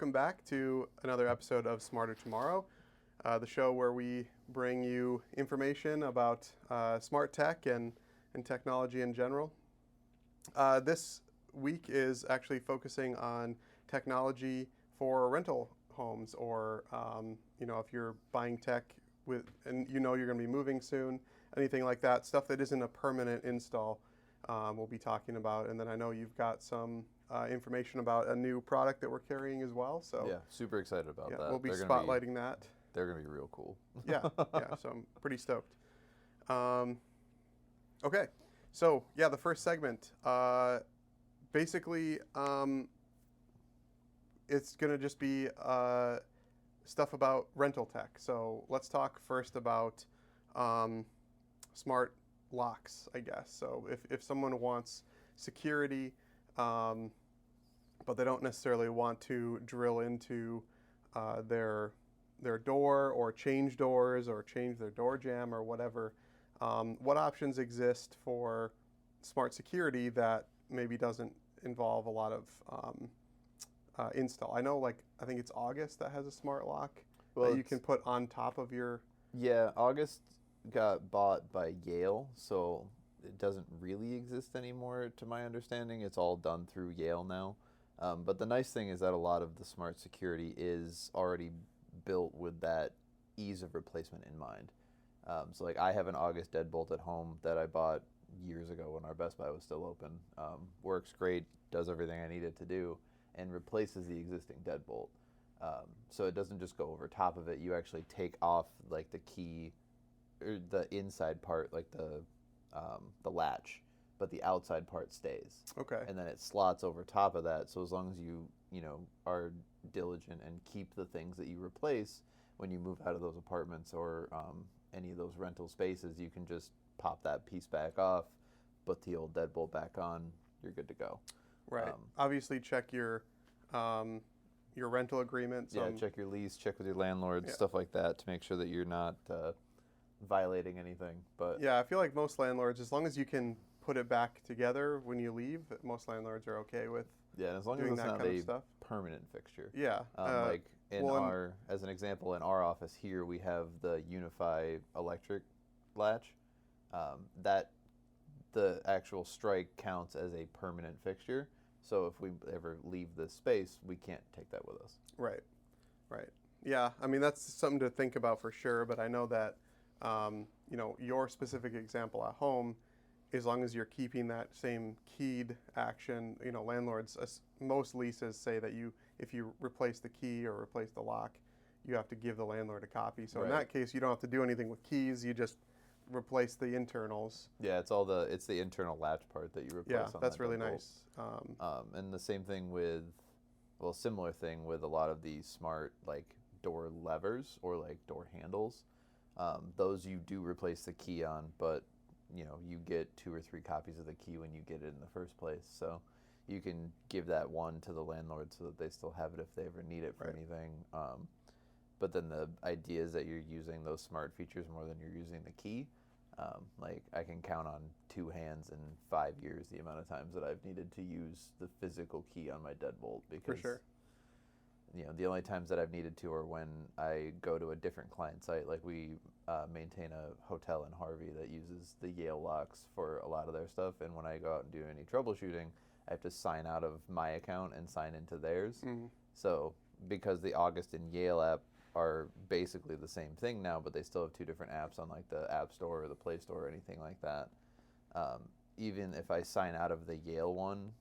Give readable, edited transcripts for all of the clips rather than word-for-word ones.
welcome back to another episode of Smarter Tomorrow, the show where we bring you information about smart tech and technology in general. This week is actually focusing on technology for rental homes, or if you're buying tech and you're going to be moving soon, anything like that, stuff that isn't a permanent install, we'll be talking about. And then I know you've got some information about a new product that we're carrying as well. So yeah, super excited about that. We'll be spotlighting that. They're going to be real cool. yeah, so I'm pretty stoked. Okay, so the first segment, basically, it's going to just be stuff about rental tech. So let's talk first about smart locks, I guess. So if someone wants security, but they don't necessarily want to drill into their door, or change doors, or change their door jamb, or whatever, what options exist for smart security that maybe doesn't involve a lot of install? I know, I think it's August that has a smart lock that you can put on top of your... Yeah, August got bought by Yale, so it doesn't really exist anymore, to my understanding. It's all done through Yale now. But the nice thing is that a lot of the smart security is already built with that ease of replacement in mind. So I have an August deadbolt at home that I bought years ago when our Best Buy was still open. Works great, does everything I need it to do, and replaces the existing deadbolt. So it doesn't just go over top of it. You actually take off the key, or the inside part, the latch, but the outside part stays. Okay. And then it slots over top of that. So as long as you are diligent and keep the things that you replace when you move out of those apartments or any of those rental spaces, you can just pop that piece back off, put the old deadbolt back on, you're good to go. Right. Obviously, check your rental agreement. Check your lease, check with your landlord, stuff like that, to make sure that you're not violating anything. But I feel like most landlords, as long as you can put it back together when you leave, most landlords are okay with and as long as it's not a permanent fixture. Yeah. As an example, in our office here, we have the Unify electric latch. That the actual strike counts as a permanent fixture. So if we ever leave this space, we can't take that with us. Right. Yeah, I mean, that's something to think about for sure, but I know that, your specific example at home, as long as you're keeping that same keyed action, landlords, most leases say that if you replace the key or replace the lock, you have to give the landlord a copy. So in that case, you don't have to do anything with keys, you just replace the internals. Yeah, it's the internal latch part that you replace. Yeah, that's really nice. And the same thing similar thing with a lot of these smart door levers or door handles. Those you do replace the key on, but you get 2 or 3 copies of the key when you get it in the first place. So you can give that one to the landlord so that they still have it if they ever need it for anything. But then the idea is that you're using those smart features more than you're using the key. I can count on 2 hands in 5 years the amount of times that I've needed to use the physical key on my deadbolt, because for sure. The only times that I've needed to are when I go to a different client site. We maintain a hotel in Harvey that uses the Yale locks for a lot of their stuff, and when I go out and do any troubleshooting, I have to sign out of my account and sign into theirs. Mm-hmm. So because the August and Yale app are basically the same thing now, but they still have 2 different apps on the App Store or the Play Store or anything like that. Even if I sign out of the Yale one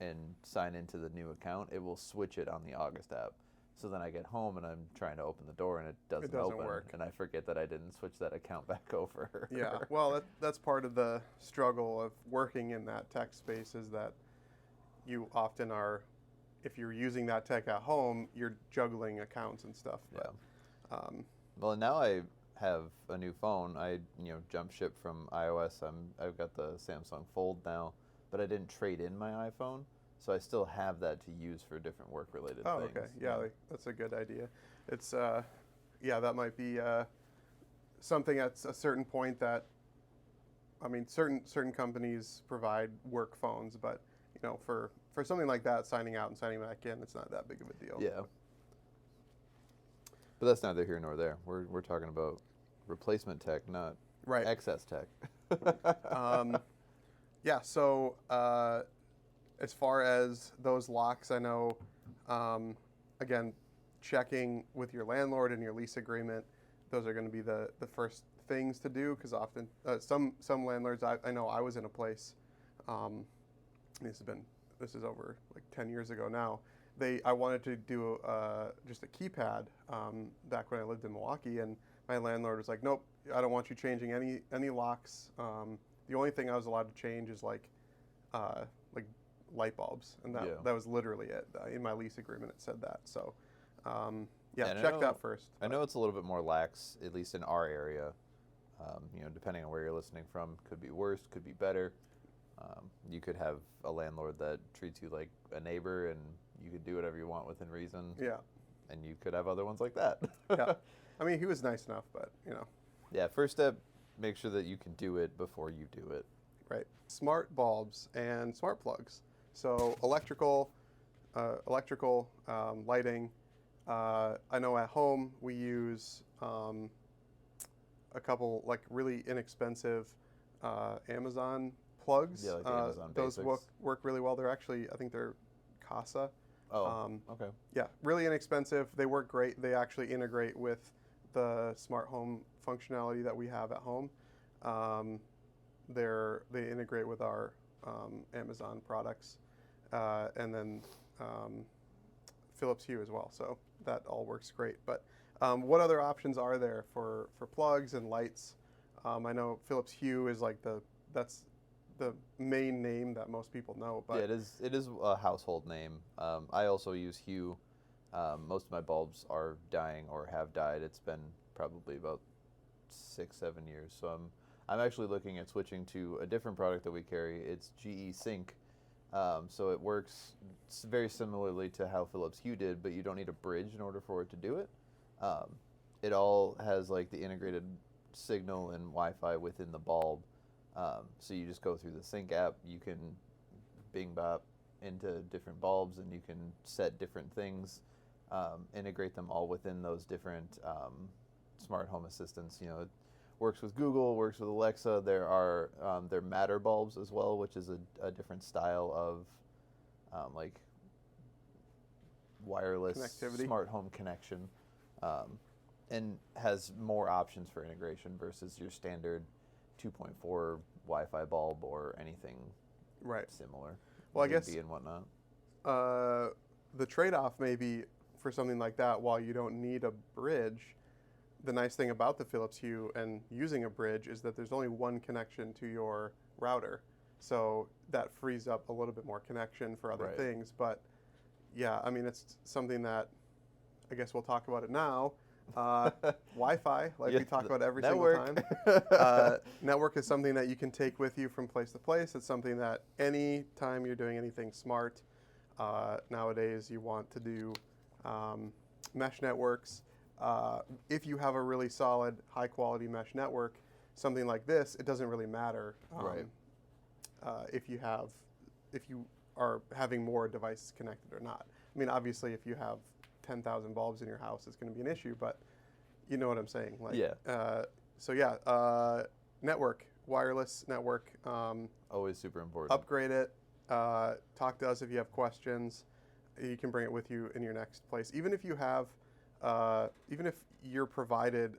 and sign into the new account, it will switch it on the August app. So then I get home and I'm trying to open the door and it doesn't open, work. And I forget that I didn't switch that account back over. Yeah, well, that's part of the struggle of working in that tech space, is that you often are, if you're using that tech at home, you're juggling accounts and stuff. But, well, now I have a new phone. I jump ship from iOS. I've got the Samsung Fold now, but I didn't trade in my iPhone, so I still have that to use for different work-related things. Oh, okay. Yeah, that's a good idea. It's that might be something at a certain point that, I mean, certain companies provide work phones, but for for something like that, signing out and signing back in, it's not that big of a deal. Yeah. But that's neither here nor there. We're talking about replacement tech, not Right. excess tech. Yeah. So as far as those locks, I know, again, checking with your landlord and your lease agreement, those are going to be the first things to do, because often some landlords, I know I was in a place, this is over like 10 years ago now. I wanted to do just a keypad back when I lived in Milwaukee, and my landlord was like, nope, I don't want you changing any locks. The only thing I was allowed to change is like light bulbs, and that was literally it. In my lease agreement, it said that. So check that first. I know it's a little bit more lax, at least in our area. Depending on where you're listening from, could be worse, could be better. You could have a landlord that treats you like a neighbor, and you could do whatever you want within reason. Yeah. And you could have other ones like that. Yeah. I mean, he was nice enough, but Yeah, first step, make sure that you can do it before you do it. Right. Smart bulbs and smart plugs. So electrical lighting. I know at home we use a couple like really inexpensive Amazon plugs. Yeah, like the Amazon those Basics. work really well. They're actually, I think they're Casa. Oh, okay. Yeah, really inexpensive. They work great. They actually integrate with the smart home functionality that we have at home. They integrate with our Amazon products, and then Philips Hue as well. So that all works great. But what other options are there for plugs and lights? I know Philips Hue is like that's the main name that most people know. But yeah, it is a household name. I also use Hue. Most of my bulbs are dying or have died. It's been probably about 6-7 years. So I'm actually looking at switching to a different product that we carry. It's GE Sync. So it works very similarly to how Philips Hue did, but you don't need a bridge in order for it to do it. It all has like the integrated signal and Wi-Fi within the bulb. So you just go through the Sync app. You can bing bop into different bulbs, and you can set different things, integrate them all within those different smart home assistants. It works with Google, works with Alexa. There are Matter bulbs as well, which is a different style of like wireless connectivity, smart home connection, and has more options for integration versus your standard 2.4 Wi-Fi bulb or anything similar. Well, I guess and whatnot. The trade-off may be for something like that, while you don't need a bridge, the nice thing about the Philips Hue and using a bridge is that there's only one connection to your router. So that frees up a little bit more connection for other things. But yeah, I mean, it's something that I guess we'll talk about it now. Wi-Fi, like we talk about every single time. Network is something that you can take with you from place to place. It's something that any time you're doing anything smart, nowadays you want to do mesh networks. If you have a really solid, high-quality mesh network, something like this, it doesn't really matter if you are having more devices connected or not. I mean, obviously, if you have 10,000 bulbs in your house, it's going to be an issue, but you know what I'm saying. Like, network, wireless network. Always super important. Upgrade it. Talk to us if you have questions. You can bring it with you in your next place. Even if you have, even if you're provided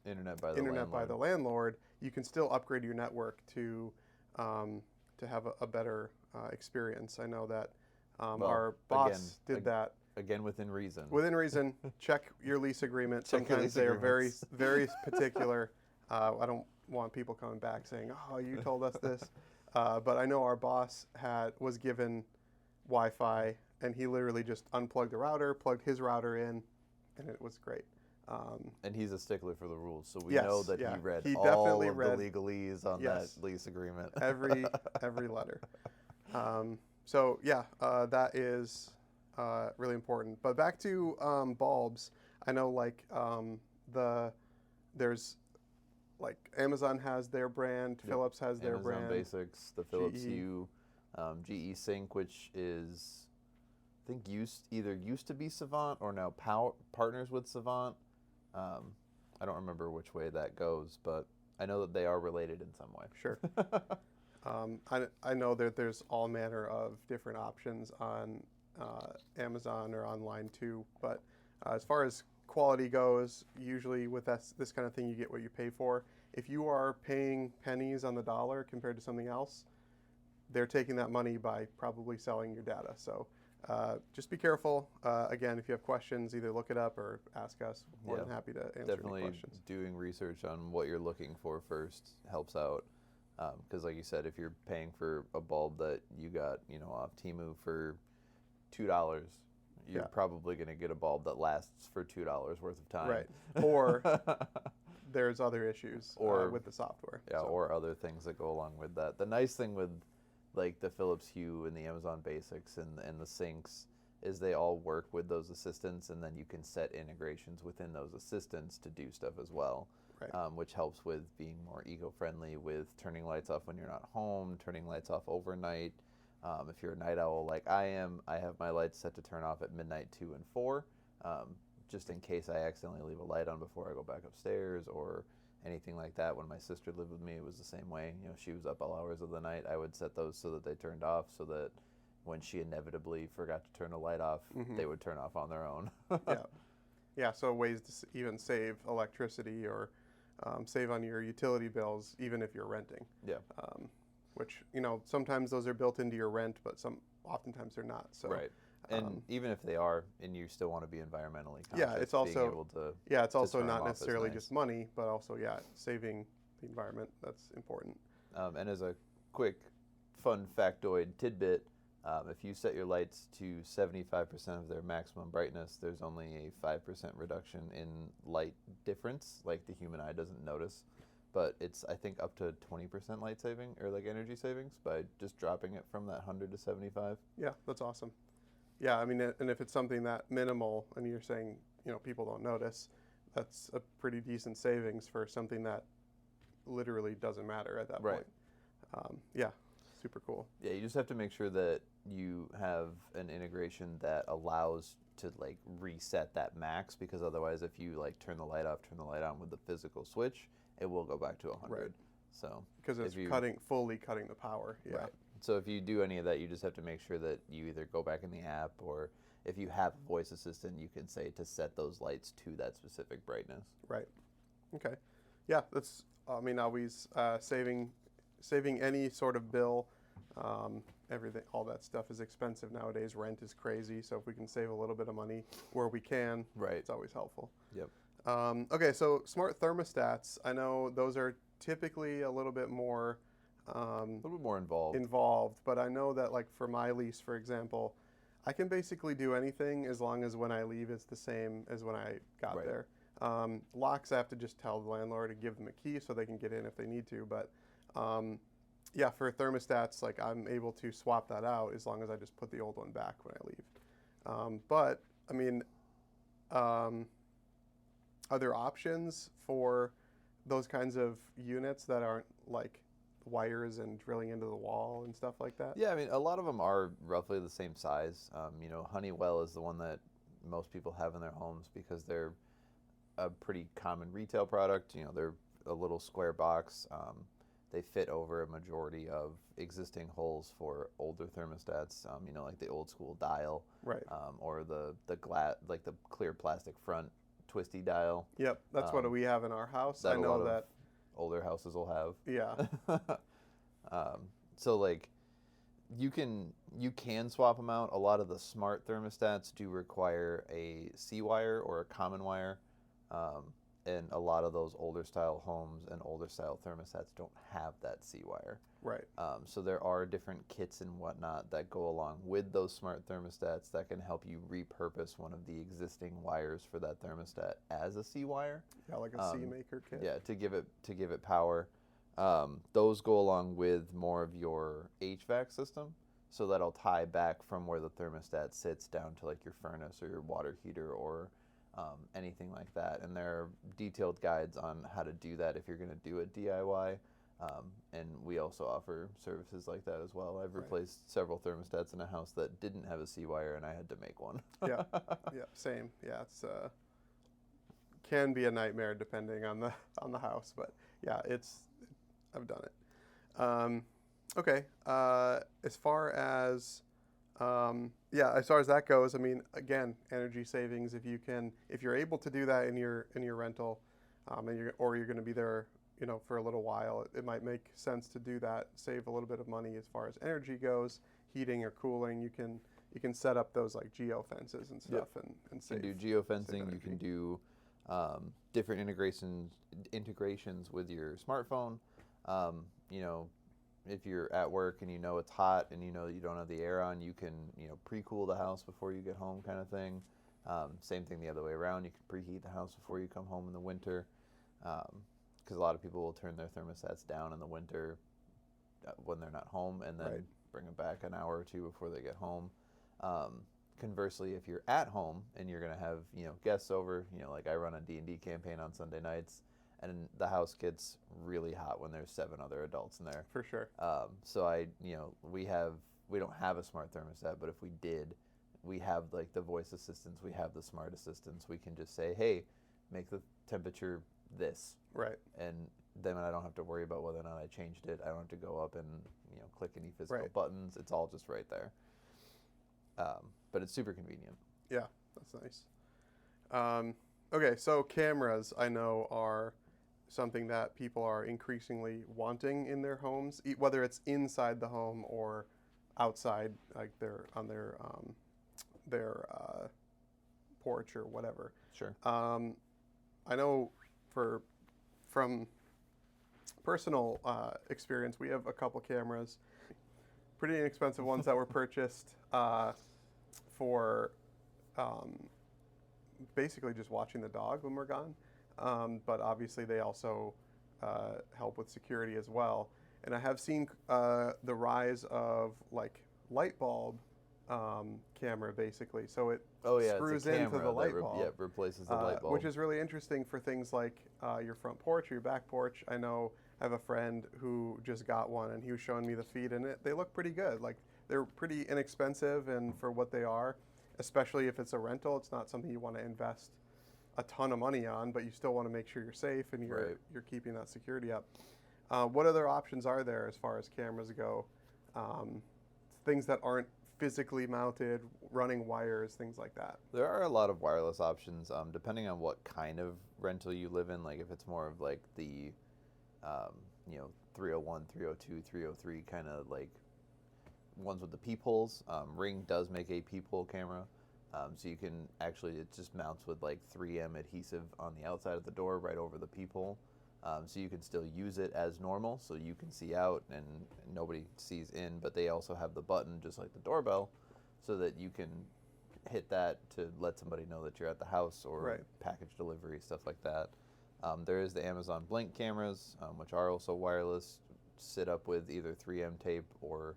internet by the landlord, you can still upgrade your network to have a better experience. I know that our boss did that. Again, within reason. Within reason, check your lease agreement. Sometimes they are very, very particular. I don't want people coming back saying, "Oh, you told us this," but I know our boss was given Wi-Fi, and he literally just unplugged the router, plugged his router in, and it was great. And he's a stickler for the ruls, so we know that he read all definitely of the legalese on that lease agreement. every letter. So yeah, that is really important. But back to bulbs. I know like there's like Amazon has their brand, Philips has their Amazon brand. Basics, the Philips GE. Hue, GE Sync, which is, I think, used to be Savant or now partners with Savant. I don't remember which way that goes, but I know that they are related in some way. Sure. I know that there's all manner of different options on Amazon or online too, but as far as quality goes, usually with this kind of thing, you get what you pay for. If you are paying pennies on the dollar compared to something else, they're taking that money by probably selling your data. So just be careful. Again, if you have questions, either look it up or ask us. More than happy to answer Definitely any questions. doing research on what you're looking for first helps out. Because like you said, if you're paying for a bulb that you got, off Temu for $2, you're probably going to get a bulb that lasts for $2 worth of time. Right. Or there's other issues with the software. Yeah, or other things that go along with that. The nice thing with like the Philips Hue and the Amazon Basics and the sinks is they all work with those assistants, and then you can set integrations within those assistants to do stuff as well. Right. Which helps with being more eco-friendly with turning lights off when you're not home, turning lights off overnight. If you're a night owl like I am, I have my lights set to turn off at midnight 2 and 4, just in case I accidentally leave a light on before I go back upstairs or anything like that. When my sister lived with me, it was the same way. She was up all hours of the night. I would set those so that they turned off, so that when she inevitably forgot to turn a light off, they would turn off on their own. Yeah. So ways to even save electricity or save on your utility bills, even if you're renting. Yeah. Which sometimes those are built into your rent, but oftentimes they're not. So. Right. And even if they are, and you still want to be environmentally conscious, yeah, it's also being able to it's also turn not them off necessarily is nice. just money, but also saving the environment. That's important. And as a quick fun factoid tidbit, if you set your lights to 75% of their maximum brightness, there's only a 5% reduction in light difference, like the human eye doesn't notice. But it's, I think, up to 20% light saving or like energy savings by just dropping it from that 100 to 75. Yeah, that's awesome. Yeah, I mean, and if it's something that minimal and you're saying, people don't notice, that's a pretty decent savings for something that literally doesn't matter at that point. Yeah, super cool. Yeah, you just have to make sure that you have an integration that allows to like reset that max, because otherwise if you like turn the light off, turn the light on with the physical switch, it will go back to 100. Right. So because it's fully cutting the power. Yeah. Right. So if you do any of that, you just have to make sure that you either go back in the app, or if you have a voice assistant, you can say to set those lights to that specific brightness. Right. Okay. Yeah, that's, always saving any sort of bill. Everything, all that stuff is expensive nowadays. Rent is crazy. So if we can save a little bit of money where we can, it's always helpful. Yep. Okay, so smart thermostats, I know those are typically a little bit more involved, but I know that like for my lease, for example, I can basically do anything as long as when I leave it's the same as when I got there. Locks, I have to just tell the landlord to give them a key so they can get in if they need to, but yeah, for thermostats, like I'm able to swap that out as long as I just put the old one back when I leave. But I mean, are there options for those kinds of units that aren't like wires and drilling into the wall and stuff like that? Yeah, I mean, a lot of them are roughly the same size. Honeywell is the one that most people have in their homes because they're a pretty common retail product. They're a little square box. They fit over a majority of existing holes for older thermostats, like the old school dial, right? Or the glass, like the clear plastic front twisty dial. Yep, that's what we have in our house. I know that older houses will have. Yeah. So like you can swap them out. A lot of the smart thermostats do require a C-wire or a common wire. And a lot of those older style homes and older style thermostats don't have that C-wire. Right. So there are different kits and whatnot that go along with those smart thermostats that can help you repurpose one of the existing wires for that thermostat as a C-wire. Yeah, like a C-maker kit. Yeah, to give it power. Those go along with more of your HVAC system. So that'll tie back from where the thermostat sits down to like your furnace or your water heater or anything like that. And there are detailed guides on how to do that if you're going to do it DIY. And we also offer services like that as well. I've Right. replaced several thermostats in a house that didn't have a C-wire, and I had to make one. Yeah, yeah, same. Yeah, it's can be a nightmare depending on the house, but yeah, I've done it. Okay, as far as as far as that goes, I mean, again, energy savings. If you're able to do that in your rental, and you're going to be there, for a little while, it might make sense to do that. Save a little bit of money as far as energy goes, heating or cooling. You can set up those like geo fences and stuff, and save. You can do geofencing. energy. You can do different integrations with your smartphone. If you're at work and it's hot and you don't have the air on, you can pre-cool the house before you get home, kind of thing. Same thing the other way around. You can preheat the house before you come home in the winter, because a lot of people will turn their thermostats down in the winter when they're not home, and then bring them back an hour or two before they get home. Conversely, if you're at home and you're going to have guests over, like I run a D&D campaign on Sunday nights, and the house gets really hot when there's 7 other adults in there. For sure. So we don't have a smart thermostat, but if we did, we have like the voice assistants, we have the smart assistants. We can just say, hey, make the temperature this. Right. And then I don't have to worry about whether or not I changed it. I don't have to go up and click any physical buttons. It's all just right there. But it's super convenient. Yeah, that's nice. Okay, so cameras I know are something that people are increasingly wanting in their homes, whether it's inside the home or outside, like they're on their porch or whatever. Sure. I know from personal experience, we have a couple cameras, pretty inexpensive ones that were purchased for basically just watching the dog when we're gone. But obviously they also help with security as well. And I have seen the rise of like light bulb camera, basically. So it screws into the light bulb. Replaces the light bulb. Which is really interesting for things like your front porch or your back porch. I know I have a friend who just got one, and he was showing me the feed, and they look pretty good. Like, they're pretty inexpensive, and for what they are, especially if it's a rental, it's not something you want to invest a ton of money on, but you still want to make sure you're safe and you're keeping that security up. What other options are there as far as cameras go? Things that aren't physically mounted, running wires, things like that. There are a lot of wireless options, depending on what kind of rental you live in. Like if it's more of like the 301, 302, 303 kind of like ones with the peepholes. Ring does make a peephole camera. So you can actually, it just mounts with like 3M adhesive on the outside of the door right over the peephole. So you can still use it as normal, so you can see out and nobody sees in, but they also have the button just like the doorbell, so that you can hit that to let somebody know that you're at the house, or package delivery, stuff like that. There is the Amazon Blink cameras, which are also wireless, sit up with either 3M tape, or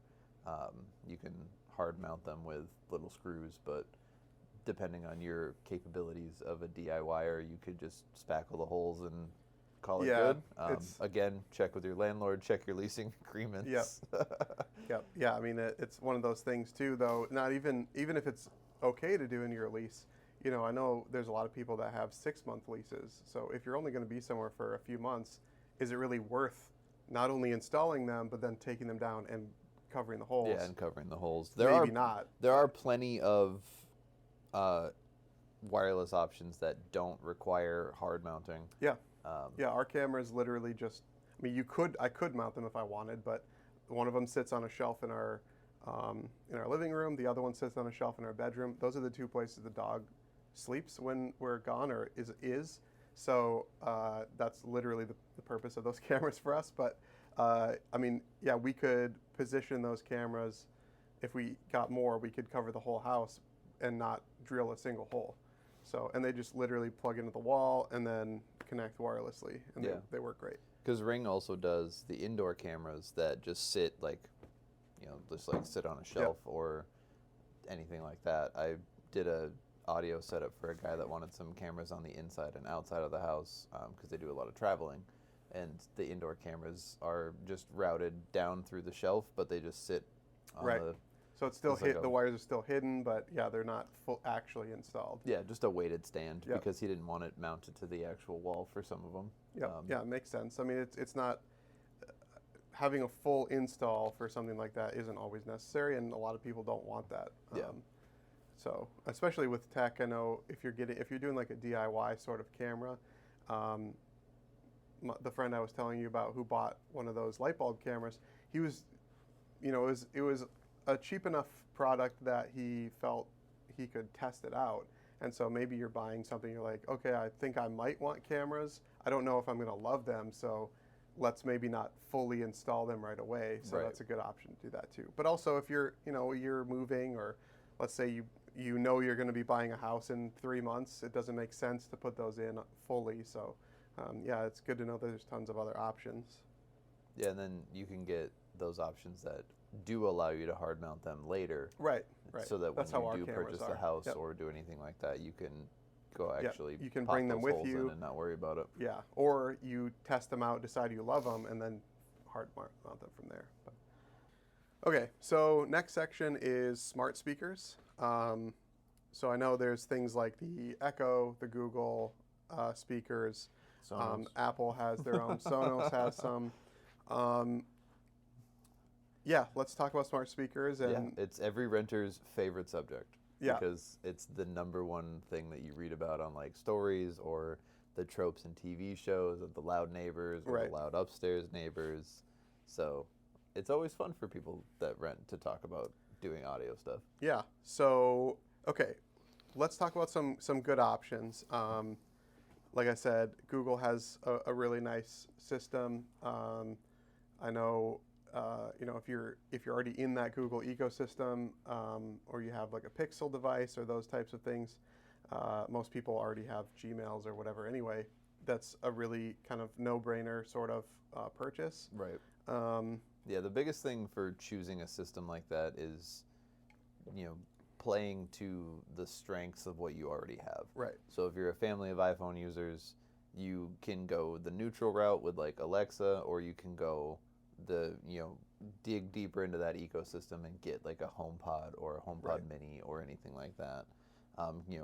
you can hard mount them with little screws, but depending on your capabilities of a DIYer, you could just spackle the holes and call it good. Again, check with your landlord, check your leasing agreements. Yep. Yeah, I mean, it's one of those things too, though, not even if it's okay to do in your lease. I know there's a lot of people that have 6-month leases. So if you're only going to be somewhere for a few months, is it really worth not only installing them, but then taking them down and covering the holes? Yeah, and covering the holes. There are plenty of wireless options that don't require hard mounting. Yeah. Our cameras literally just, I mean, I could mount them if I wanted, but one of them sits on a shelf in our living room. The other one sits on a shelf in our bedroom. Those are the 2 places the dog sleeps when we're gone, or is. So that's literally the purpose of those cameras for us. But I mean, yeah, we could position those cameras. If we got more, we could cover the whole house and not drill a single hole. So, and they just literally plug into the wall and then connect wirelessly, and they work great. Because Ring also does the indoor cameras that just sit sit on a shelf or anything like that. I did a audio setup for a guy that wanted some cameras on the inside and outside of the house, because they do a lot of traveling, and the indoor cameras are just routed down through the shelf, but they just sit on Right. the. So it's still It's like the wires are still hidden, but yeah, they're not actually installed. Yeah, just a weighted stand Yep. because he didn't want it mounted to the actual wall for some of them. Yeah, yeah, it makes sense. I mean, it's not having a full install for something like that isn't always necessary, and a lot of people don't want that. Yeah. So especially with tech, I know if you're doing like a DIY sort of camera, the friend I was telling you about who bought one of those light bulb cameras, he was, it was a cheap enough product that he felt he could test it out. And so maybe you're buying something, you're like, okay, I think I might want cameras. I don't know if I'm going to love them, so let's maybe not fully install them right away. So Right. that's a good option to do that too. But also if you're moving, or let's say you're going to be buying a house in 3 months, it doesn't make sense to put those in fully. So yeah, it's good to know that there's tons of other options. Yeah, and then you can get those options that do allow you to hard mount them later. Right. So that That's when how our you do cameras purchase the are. house Yep. or do anything like that, you can go Yep. actually You can pop bring them those with holes you. in and not worry about it. Yeah, or you test them out, decide you love them, and then hard mount them from there. But. Okay, so next section is smart speakers. So I know there's things like the Echo, the Google speakers. Sonos. Apple has their own. Sonos has some. Yeah, let's talk about smart speakers. And Yeah, it's every renter's favorite subject. Yeah. Because it's the number one thing that you read about on like stories or the tropes in TV shows of the loud neighbors or Right. the loud upstairs neighbors. So it's always fun for people that rent to talk about doing audio stuff. Yeah. So, okay, let's talk about some good options. Like I said, Google has a really nice system. I know, if you're already in that Google ecosystem, or you have like a Pixel device or those types of things, most people already have Gmails or whatever anyway. That's a really kind of no-brainer sort of purchase. Right. Yeah, the biggest thing for choosing a system like that is, playing to the strengths of what you already have. Right. So if you're a family of iPhone users, you can go the neutral route with like Alexa, or you can go dig deeper into that ecosystem and get like a HomePod or a HomePod Right. Mini or anything like that.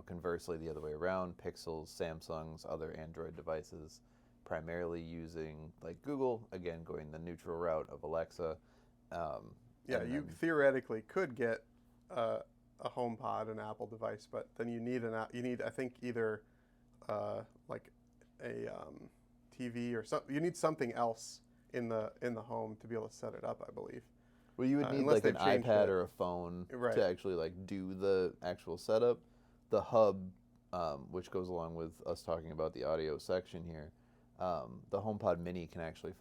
Conversely, the other way around, Pixels, Samsungs, other Android devices, primarily using like Google, again going the neutral route of Alexa. Yeah, you theoretically could get a HomePod, an Apple device, but then you need I think either like a TV or something. You need something else in the home to be able to set it up, I believe. Well, you would need unless like an they've changed iPad it. or a phone Right. to actually like do the actual setup. The hub, which goes along with us talking about the audio section here, the HomePod Mini can actually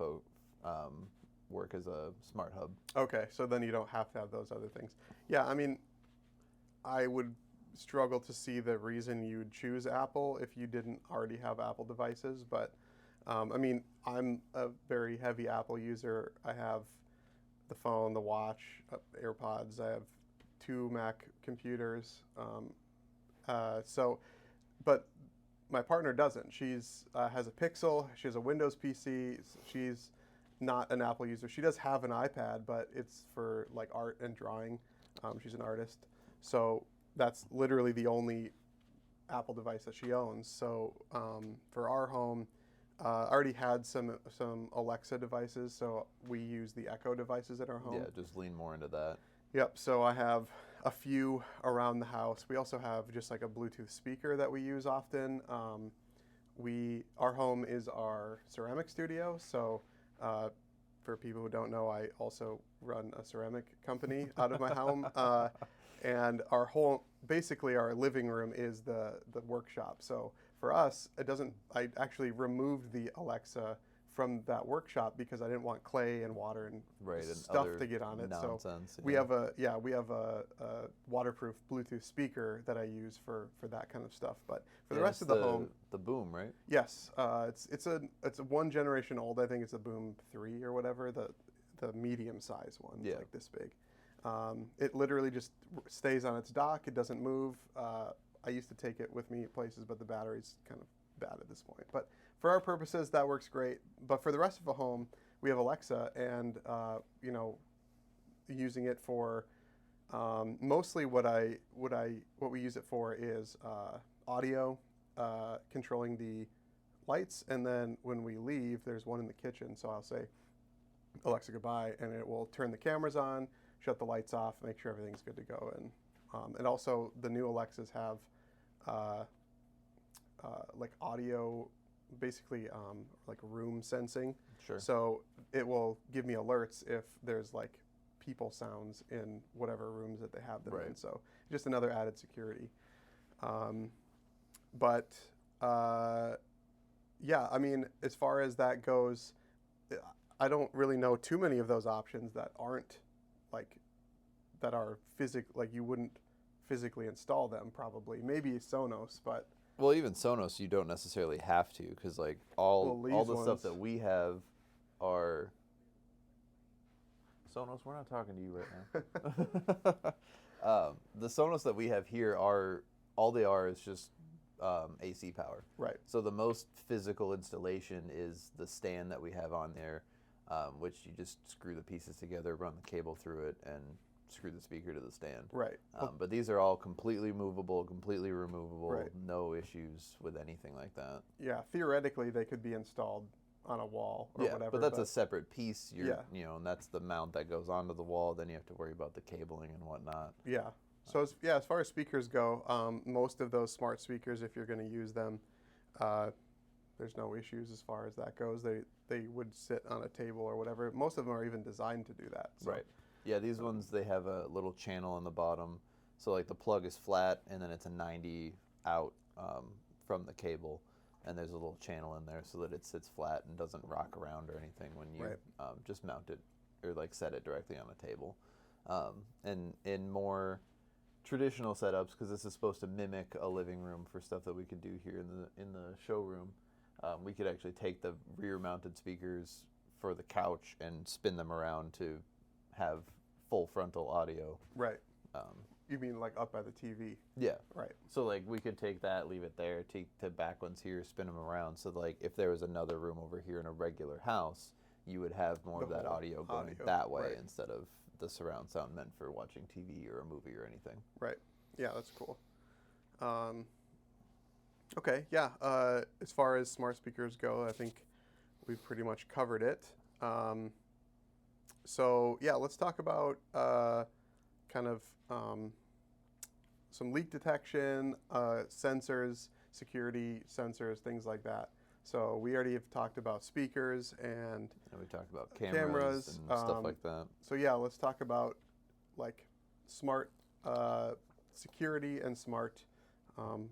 work as a smart hub. Okay, so then you don't have to have those other things. Yeah, I mean, I would struggle to see the reason you'd choose Apple if you didn't already have Apple devices. But I mean, I'm a very heavy Apple user. I have the phone, the watch, AirPods. I have 2 Mac computers. But my partner doesn't. She's has a Pixel. She has a Windows PC. She's not an Apple user. She does have an iPad, but it's for like art and drawing. She's an artist, so that's literally the only Apple device that she owns. So for our home, I already had some Alexa devices, so we use the Echo devices at our home. Yeah, just lean more into that. Yep. So I have a few around the house. We also have just like a Bluetooth speaker that we use often. Our home is our ceramic studio. So for people who don't know, I also run a ceramic company out of my home. And basically our living room is the workshop. So for us, I actually removed the Alexa from that workshop because I didn't want clay and water and Right, and stuff other to get on it. nonsense, So we yeah. have a waterproof Bluetooth speaker that I use for that kind of stuff. But for the Yeah, rest it's of the home, the Boom, right? yes, it's a one generation old. I think it's a Boom 3 or whatever, the medium size one. It's Yeah. like this big. It literally just stays on its dock. It doesn't move. I used to take it with me places, but the battery's kind of bad at this point. But for our purposes, that works great. But for the rest of the home, we have Alexa, and you know, using it for mostly what we use it for is audio, controlling the lights, and then when we leave, there's one in the kitchen. So I'll say, Alexa, goodbye, and it will turn the cameras on, shut the lights off, make sure everything's good to go. And also the new Alexas have like audio, basically like room sensing. Sure. So it will give me alerts if there's like people sounds in whatever rooms that they have them in. So just another added security. But yeah, I mean, as far as that goes, I don't really know too many of those options that aren't like, that are like you wouldn't physically install them probably. Maybe Sonos, but. Well, even Sonos, you don't necessarily have to, because like all the stuff that we have are. Sonos, we're not talking to you right now. The Sonos that we have here all they are is just AC power. Right. So the most physical installation is the stand that we have on there, which you just screw the pieces together, run the cable through it, and screw the speaker to the stand. Right. But these are all completely movable, completely removable, Right. no issues with anything like that. Yeah, theoretically they could be installed on a wall or whatever. But that's a separate piece. Yeah. You know, and that's the mount that goes onto the wall. Then you have to worry about the cabling and whatnot. Yeah. So as far as speakers go, most of those smart speakers, if you're going to use them, there's no issues as far as that goes. They would sit on a table or whatever. Most of them are even designed to do that. So. Right. Yeah, these ones, they have a little channel on the bottom. So like the plug is flat, and then it's a 90 out from the cable, and there's a little channel in there so that it sits flat and doesn't rock around or anything when you just mount it or like set it directly on the table. And in more traditional setups, because this is supposed to mimic a living room for stuff that we could do here in the showroom, we could actually take the rear-mounted speakers for the couch and spin them around to have full frontal audio. Right. You mean like up by the TV? Yeah. Right. So like we could take that, leave it there, take the back ones here, spin them around. So like if there was another room over here in a regular house, you would have more of that audio going that way instead of the surround sound meant for watching TV or a movie or anything. Right. Yeah, that's cool. Okay. Yeah. As far as smart speakers go, I think we've pretty much covered it. So yeah, let's talk about kind of some leak detection, sensors, security sensors, things like that. So we already have talked about speakers and we talked about cameras and stuff like that. So yeah, let's talk about like smart security and smart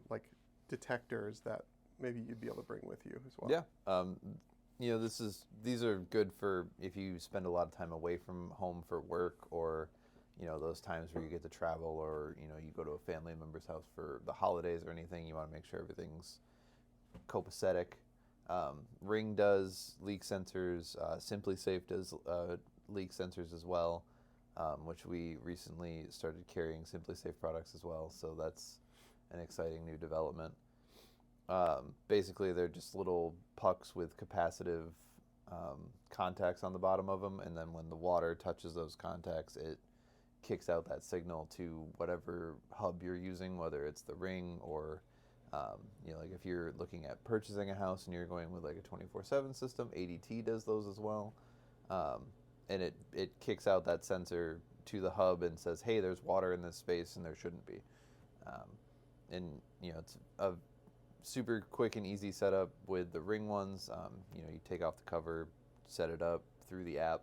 like detectors that maybe you'd be able to bring with you as well. Yeah. You know, these are good for if you spend a lot of time away from home for work, or you know, those times where you get to travel, or you know, you go to a family member's house for the holidays or anything. You want to make sure everything's copacetic. Ring does leak sensors. Simply Safe does leak sensors as well, which we recently started carrying Simply Safe products as well. So that's an exciting new development. Basically, they're just little pucks with capacitive contacts on the bottom of them, and then when the water touches those contacts, it kicks out that signal to whatever hub you're using, whether it's the Ring or, you know, like if you're looking at purchasing a house and you're going with like a 24/7 system, ADT does those as well, and it kicks out that sensor to the hub and says, hey, there's water in this space and there shouldn't be, and you know, it's a super quick and easy setup with the Ring ones. You know, you take off the cover, set it up through the app.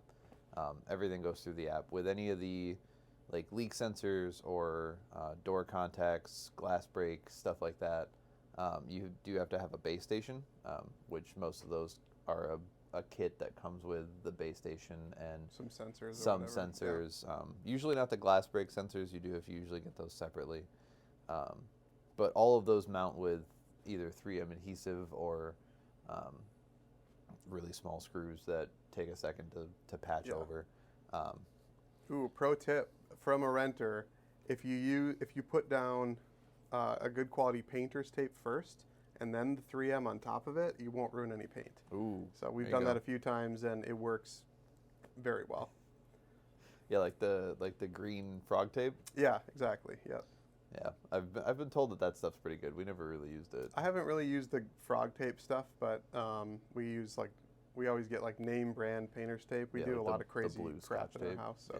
Everything goes through the app. With any of the like leak sensors or door contacts, glass break, stuff like that, you do have to have a base station, which most of those are a kit that comes with the base station and some sensors. Some sensors. Yeah. Usually not the glass break sensors. You do have to usually get those separately. But all of those mount with either 3M adhesive or really small screws that take a second to patch over. Ooh, pro tip from a renter: if you put down a good quality painter's tape first, and then the 3M on top of it, you won't ruin any paint. Ooh. So we've there you done go. that a few times, and it works very well. Yeah, like the green frog tape. Yeah, exactly. Yep. Yeah, I've been told that stuff's pretty good. We never really used it. I haven't really used the frog tape stuff, but we always get like name brand painter's tape. We Yeah, do like a lot of crazy blue crap Scotch in tape. our house. So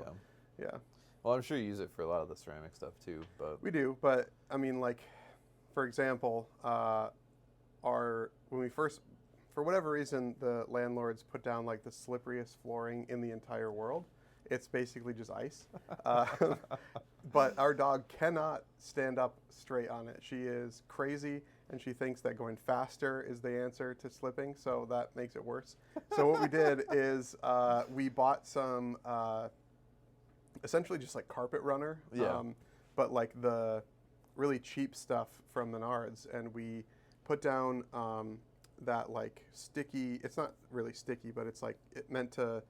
Yeah. yeah, Well, I'm sure you use it for a lot of the ceramic stuff too, but we do. But I mean, like, for example, when we first, for whatever reason, the landlords put down like the slipperiest flooring in the entire world. It's basically just ice. Uh, but our dog cannot stand up straight on it. She is crazy, and she thinks that going faster is the answer to slipping, so that makes it worse. So what we did is we bought some, essentially just like carpet runner, Yeah. but like the really cheap stuff from Menards, and we put down that like sticky. It's not really sticky, but it's like it meant to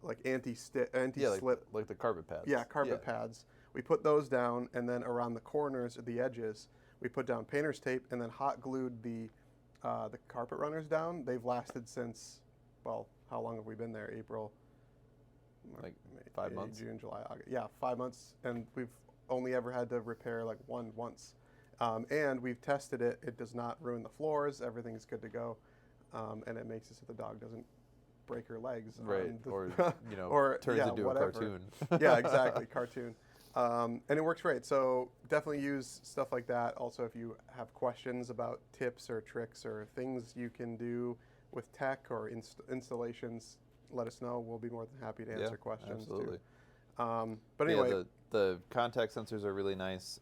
like anti-slip. like the carpet pads. Yeah, carpet pads. We put those down, and then around the corners, the edges, we put down painter's tape, and then hot glued the carpet runners down. They've lasted since, well, how long have we been there? April, Like 5 months? June, July, August. Yeah, 5 months, and we've only ever had to repair like one once. And we've tested it. It does not ruin the floors. Everything's good to go, and it makes it so the dog doesn't break her legs. Right, or or turns yeah, into whatever. a cartoon. Yeah, exactly, cartoon. And it works great. So definitely use stuff like that. Also, if you have questions about tips or tricks or things you can do with tech or installations, let us know. We'll be more than happy to answer questions. Absolutely. Too. But anyway, yeah, the contact sensors are really nice.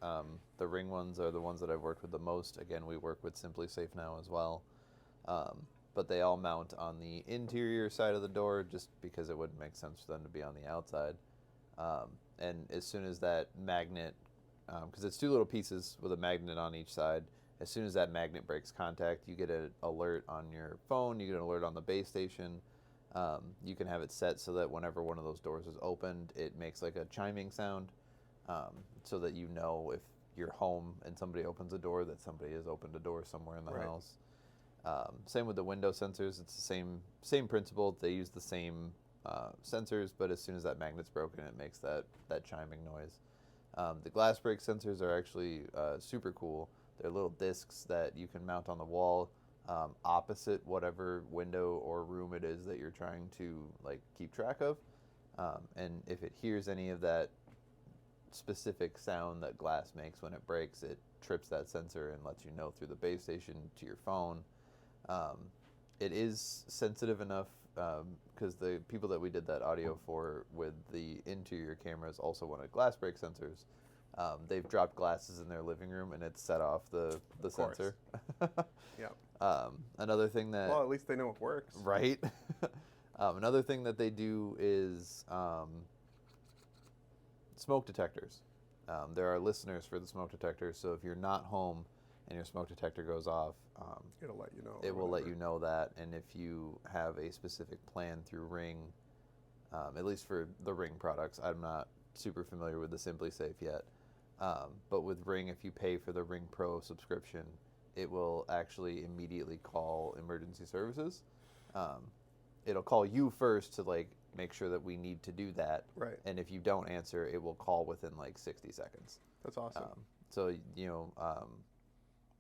The Ring ones are the ones that I've worked with the most. Again, we work with Simply Safe now as well. But they all mount on the interior side of the door just because it wouldn't make sense for them to be on the outside. And as soon as that magnet, because it's two little pieces with a magnet on each side, as soon as that magnet breaks contact, you get an alert on your phone, you get an alert on the base station. You can have it set so that whenever one of those doors is opened, it makes like a chiming sound, so that you know if you're home and somebody opens a door that somebody has opened a door somewhere in the Right. house. Same with the window sensors. It's the same principle. They use the same sensors, but as soon as that magnet's broken, it makes that chiming noise. The glass break sensors are actually super cool. They're little discs that you can mount on the wall opposite whatever window or room it is that you're trying to like keep track of. And if it hears any of that specific sound that glass makes when it breaks, it trips that sensor and lets you know through the base station to your phone. It is sensitive enough because the people that we did that audio for with the interior cameras also wanted glass break sensors. They've dropped glasses in their living room and it's set off the sensor. yeah. Another thing that... Well, at least they know it works. Right. Another thing that they do is smoke detectors. There are listeners for the smoke detectors, so if you're not home and your smoke detector goes off, It'll let you know. it will let you know that. And if you have a specific plan through Ring, at least for the Ring products, I'm not super familiar with the Simply Safe yet, but with Ring, if you pay for the Ring Pro subscription, it will actually immediately call emergency services. It'll call you first to like make sure that we need to do that. Right. And if you don't answer, it will call within like 60 seconds. That's awesome. So,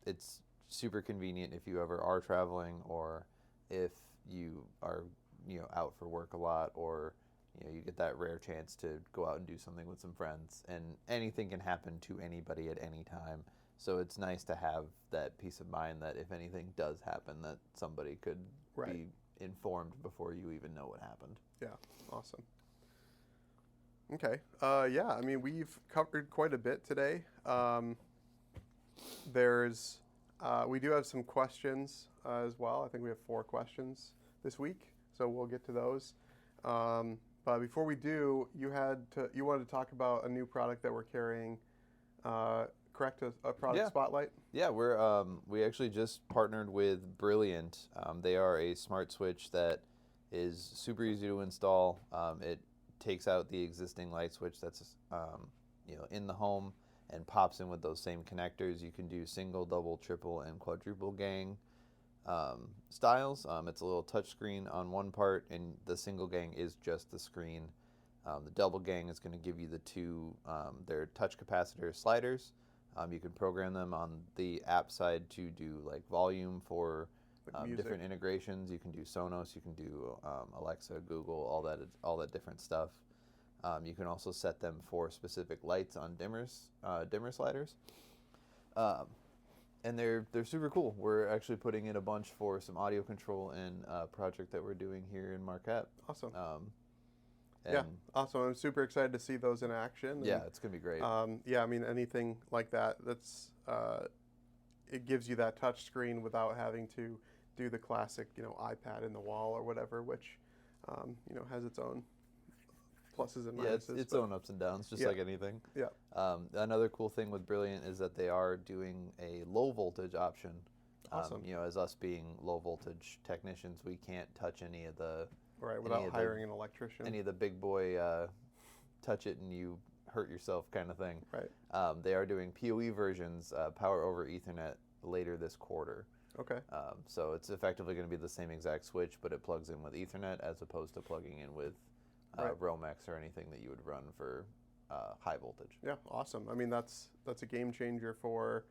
it's super convenient if you ever are traveling or if you are, out for work a lot or, you get that rare chance to go out and do something with some friends, and anything can happen to anybody at any time. So it's nice to have that peace of mind that if anything does happen, that somebody could be informed before you even know what happened. Yeah, awesome. Okay, yeah, I mean, we've covered quite a bit today. We do have some questions as well. I think we have 4 questions this week, so we'll get to those. But before we do, you wanted to talk about a new product that we're carrying, correct? A product spotlight? Yeah, we actually just partnered with Brilliant. They are a smart switch that is super easy to install. It takes out the existing light switch that's in the home and pops in with those same connectors. You can do single, double, triple, and quadruple gang styles. It's a little touch screen on one part, and the single gang is just the screen. The double gang is going to give you the two, their touch capacitor sliders. You can program them on the app side to do like volume for different integrations. You can do Sonos, you can do Alexa, Google, all that different stuff. You can also set them for specific lights on dimmer sliders. And they're super cool. We're actually putting in a bunch for some audio control in a project that we're doing here in Marquette. Awesome. Awesome. I'm super excited to see those in action. Yeah, it's gonna be great. I mean, anything like that, it gives you that touch screen without having to do the classic, iPad in the wall or whatever, which, has its own pluses and minuses. Yeah, its own ups and downs, just like anything. Yeah. Another cool thing with Brilliant is that they are doing a low voltage option. Awesome. As us being low voltage technicians, we can't touch any of the without hiring an electrician. Any of the big boy touch it and you hurt yourself kind of thing. Right. They are doing PoE versions, power over Ethernet, later this quarter. Okay. So it's effectively going to be the same exact switch, but it plugs in with Ethernet as opposed to plugging in with Romex or anything that you would run for high voltage. Yeah, awesome. I mean, that's a game changer for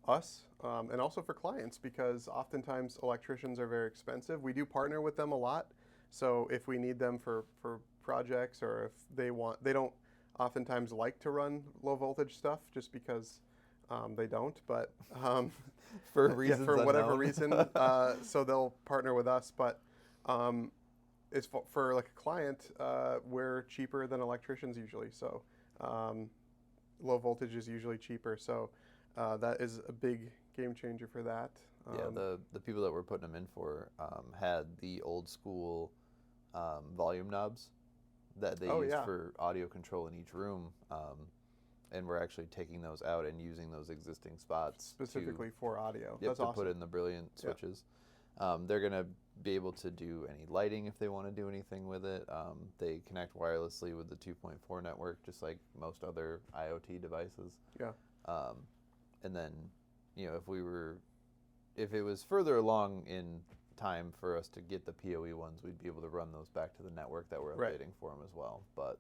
us and also for clients, because oftentimes electricians are very expensive. We do partner with them a lot, so if we need them for projects, or if they don't oftentimes like to run low voltage stuff just because they don't, but for reasons for whatever unknown. reason, so they'll partner with us. But it's for like a client, we're cheaper than electricians usually, so low voltage is usually cheaper. So that is a big game changer for that. The people that we're putting them in for had the old school volume knobs that they used for audio control in each room, and we're actually taking those out and using those existing spots specifically for audio. Yep, That's to awesome. put in the Brilliant switches. They're going to be able to do any lighting if they want to do anything with it. They connect wirelessly with the 2.4 network, just like most other IoT devices. Yeah. And then, if it was further along in time for us to get the PoE ones, we'd be able to run those back to the network that we're updating for them as well. But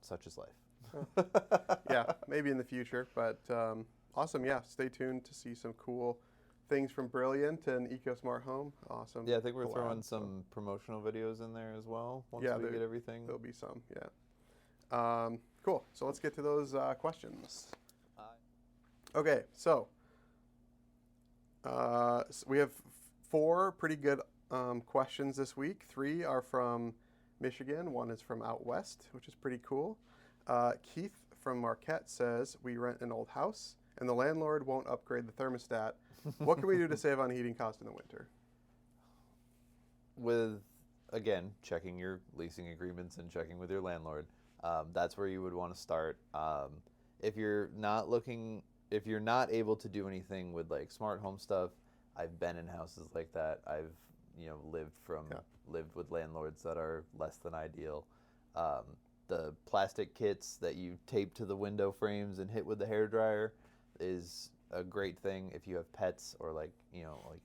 such is life. Yeah, maybe in the future. But awesome. Yeah, stay tuned to see some cool things from Brilliant and EcoSmart Home. Awesome. Yeah, I think we're throwing some promotional videos in there as well once we get everything. There'll be some, yeah. Cool. So let's get to those questions. Okay, so we have 4 pretty good questions this week. 3 are from Michigan. 1 is from out west, which is pretty cool. Keith from Marquette says, we rent an old house and the landlord won't upgrade the thermostat. What can we do to save on heating costs in the winter? With, again, checking your leasing agreements and checking with your landlord. That's where you would want to start. If you're not able to do anything with like smart home stuff, I've been in houses like that. I've lived with landlords that are less than ideal. The plastic kits that you tape to the window frames and hit with the hairdryer is a great thing if you have pets, or like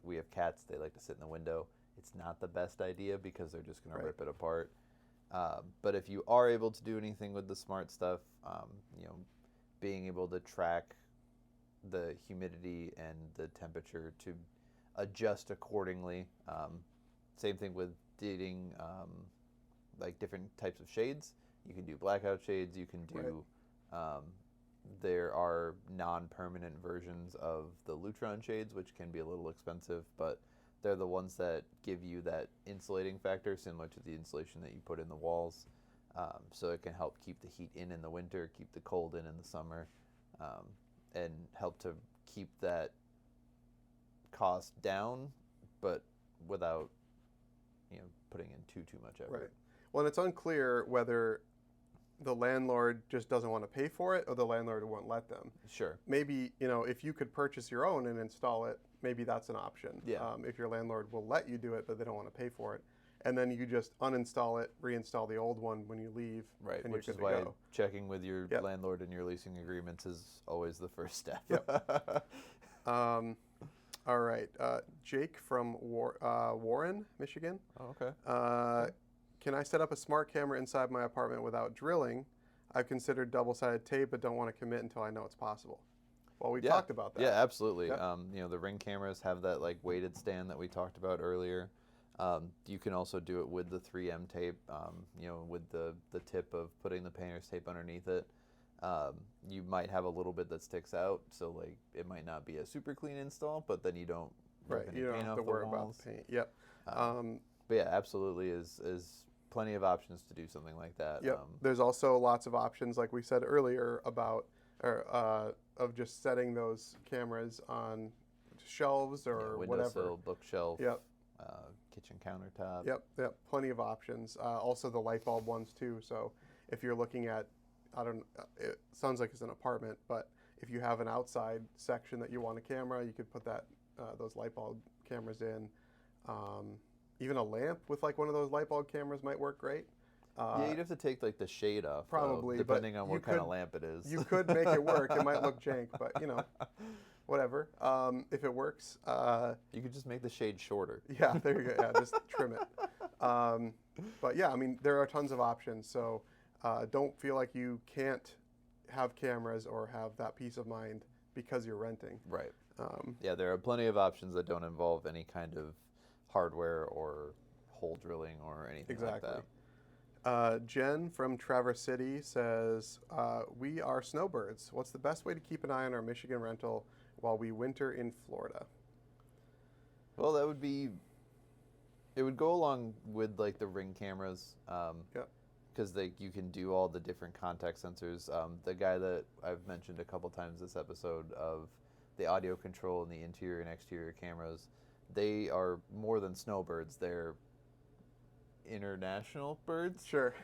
we have cats, they like to sit in the window. It's not the best idea because they're just going to rip it apart. But if you are able to do anything with the smart stuff, being able to track the humidity and the temperature to adjust accordingly. Same thing with dating like different types of shades. You can do blackout shades. You can do there are non-permanent versions of the Lutron shades, which can be a little expensive, but they're the ones that give you that insulating factor, similar to the insulation that you put in the walls. So it can help keep the heat in the winter, keep the cold in the summer, and help to keep that cost down, but without putting in too much effort. Right. Well, and it's unclear whether the landlord just doesn't want to pay for it or the landlord won't let them. Sure. Maybe, if you could purchase your own and install it, maybe that's an option. Yeah. If your landlord will let you do it, but they don't want to pay for it. and then you just uninstall it, reinstall the old one when you leave, Right, and which you're is good to why go. checking with your Yep. landlord and your leasing agreements is always the first step. Yep. All right. Jake from Warren, Michigan. Oh, okay. Can I set up a smart camera inside my apartment without drilling? I've considered double-sided tape, but don't want to commit until I know it's possible. Well, we talked about that. Yeah, absolutely. Yep. The Ring cameras have that like weighted stand that we talked about earlier. You can also do it with the 3M tape, with the tip of putting the painter's tape underneath it. You might have a little bit that sticks out, so like it might not be a super clean install, but then you don't rip any You don't paint have off to the worry about walls. the paint. Yep. But yeah, absolutely is plenty of options to do something like that. Yep. There's also lots of options, like we said earlier, about of just setting those cameras on shelves or whatever. Windowsill, bookshelf. Yep. Kitchen countertop. Yep. Plenty of options. Also the light bulb ones too. So if you're looking at, it sounds like it's an apartment, but if you have an outside section that you want a camera, you could put those light bulb cameras in. Even a lamp with like one of those light bulb cameras might work great. Yeah, you'd have to take like the shade off, probably, though, depending on you what kind of could- lamp it is. You could make it work. It might look jank, but whatever. If it works, You could just make the shade shorter. yeah, there you go. Yeah, just trim it. But yeah, I mean, there are tons of options. So don't feel like you can't have cameras or have that peace of mind because you're renting. Right. Yeah, there are plenty of options that don't involve any kind of hardware or hole drilling or anything like that. Jen from Traverse City says, we are snowbirds. What's the best way to keep an eye on our Michigan rental while we winter in Florida? Well, it would go along with like the Ring cameras. Yep. Because you can do all the different contact sensors. The guy that I've mentioned a couple times this episode of the audio control and the interior and exterior cameras, they are more than snowbirds. They're international birds. Sure.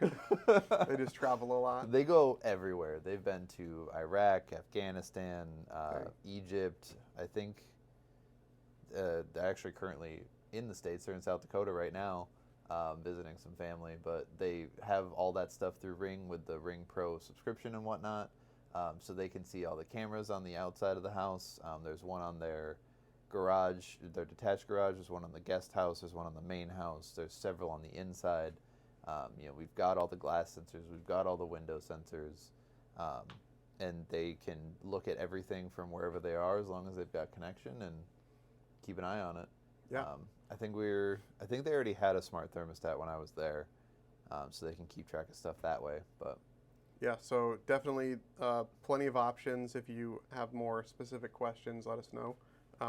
They just travel a lot. They go everywhere. They've been to Iraq, Afghanistan, Okay. Egypt. I think they're actually currently in the States. They're in South Dakota right now, visiting some family. But they have all that stuff through Ring with the Ring Pro subscription and whatnot. So they can see all the cameras on the outside of the house. There's one on their garage, their detached garage. There's one on the guest house. There's one on the main house. There's several on the inside. We've got all the glass sensors. We've got all the window sensors. And they can look at everything from wherever they are as long as they've got connection and keep an eye on it. Yeah. I think they already had a smart thermostat when I was there, so they can keep track of stuff that way. But Yeah, so definitely plenty of options. If you have more specific questions, let us know.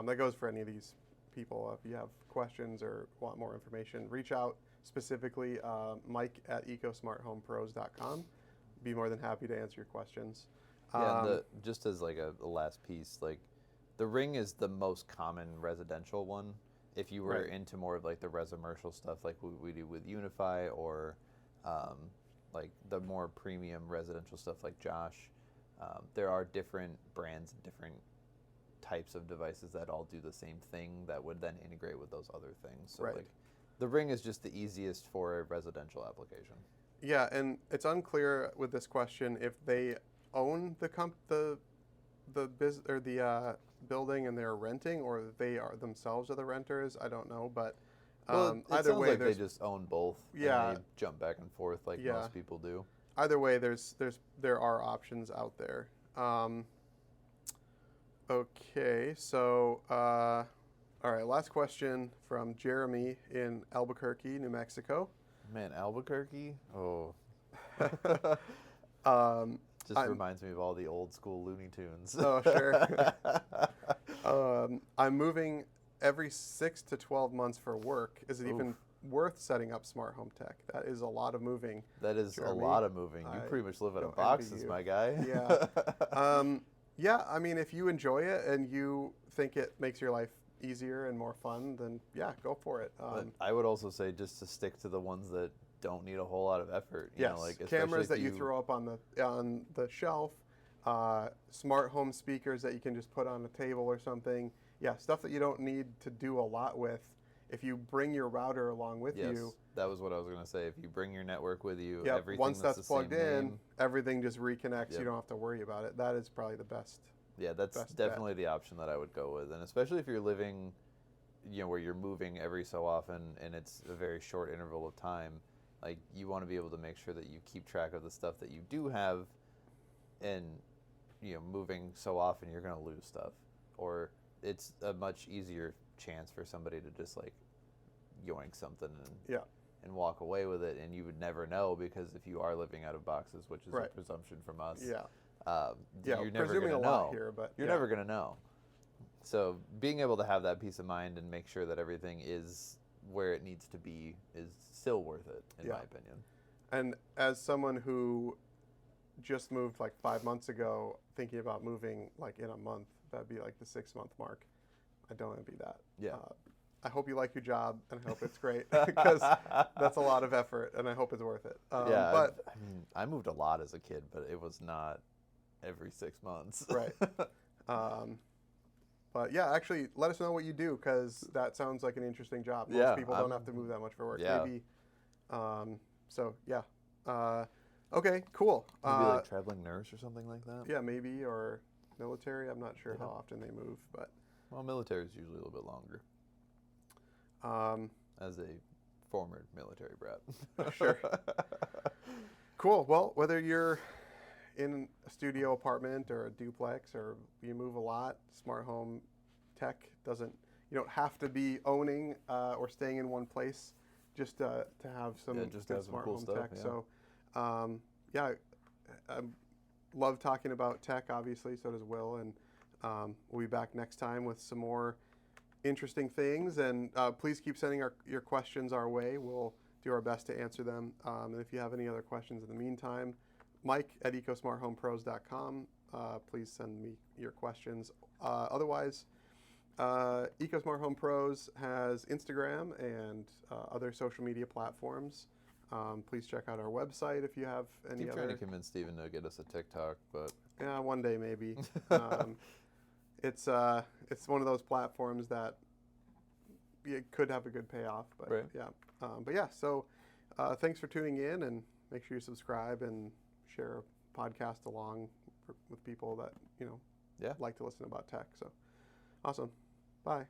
That goes for any of these people. If you have questions or want more information, reach out specifically, Mike at ecosmarthomepros.com. Be more than happy to answer your questions. yeah, and just as like a last piece, like the Ring is the most common residential one. If you were Right. into more of like the residential stuff, like we do with Unify, or like the more premium residential stuff like Josh, there are different brands and different types of devices that all do the same thing that would then integrate with those other things. So Right. like the Ring is just the easiest for a residential application. Yeah, and it's unclear with this question if they own the building and they're renting, or they are themselves are the renters. I don't know, but Well, it either sounds way, like they there's just own both. Yeah. And they jump back and forth like Yeah. most people do. either way, there are options out there. Okay, so all right, last question from Jeremy in Albuquerque, New Mexico. Man, Albuquerque? Oh, just I'm- reminds me of all the old school Looney Tunes. Oh, sure. I'm moving every 6 to 12 months for work. Is it even worth setting up smart home tech? That is a lot of moving. That is Jeremy, a lot of moving. You I pretty much live in a don't box, envy as you. my guy. Yeah. Yeah, I mean, if you enjoy it and you think it makes your life easier and more fun, then yeah, go for it. But I would also say just to stick to the ones that don't need a whole lot of effort. You Yes, know, like especially cameras if that you throw up on the shelf, smart home speakers that you can just put on a table or something. Yeah, stuff that you don't need to do a lot with. if you bring your router along with Yes, you, that was what I was going to say. If you bring your network with you, yep, everything once that's the plugged same in, name, everything just reconnects. Yep. You don't have to worry about it. That is probably the best. yeah, that's best definitely the option that I would go with. And especially if you're living, where you're moving every so often and it's a very short interval of time, like you want to be able to make sure that you keep track of the stuff that you do have, and moving so often you're going to lose stuff, or it's a much easier chance for somebody to just like yoink something and walk away with it, and you would never know, because if you are living out of boxes, which is a presumption from us, you're never presuming going a to lot know. here, but You're never going to know. So being able to have that peace of mind and make sure that everything is where it needs to be is still worth it, in my opinion. And as someone who just moved like 5 months ago, thinking about moving like in a month, that'd be like the 6-month mark. I don't envy that. Yeah. I hope you like your job, and I hope it's great, because that's a lot of effort, and I hope it's worth it. But I mean, I moved a lot as a kid, but it was not every 6 months. Right. But yeah, actually, let us know what you do, because that sounds like an interesting job. Most people don't have to move that much for work. Yeah. Maybe. So yeah. Okay. Cool. Maybe like traveling nurse or something like that. Yeah, maybe, or military. I'm not sure how often they move, but. Well, military is usually a little bit longer. As a former military brat. Sure. Cool. Well, whether you're in a studio apartment or a duplex, or you move a lot, smart home tech doesn't. You don't have to be owning or staying in one place just to have some good smart cool home stuff, tech. So, I love talking about tech. Obviously, so does Will, and we'll be back next time with some more interesting things. And please keep sending your questions our way. We'll do our best to answer them. And if you have any other questions in the meantime, Mike at ecosmarthomepros.com. Please send me your questions. Otherwise, EcoSmart Home Pros has Instagram and other social media platforms. Please check out our website if you have any Keep other. trying to convince Steven to get us a TikTok, but yeah, one day maybe. It's one of those platforms that it could have a good payoff, but yeah. So thanks for tuning in, and make sure you subscribe and share a podcast along with people that like to listen about tech. So awesome. Bye.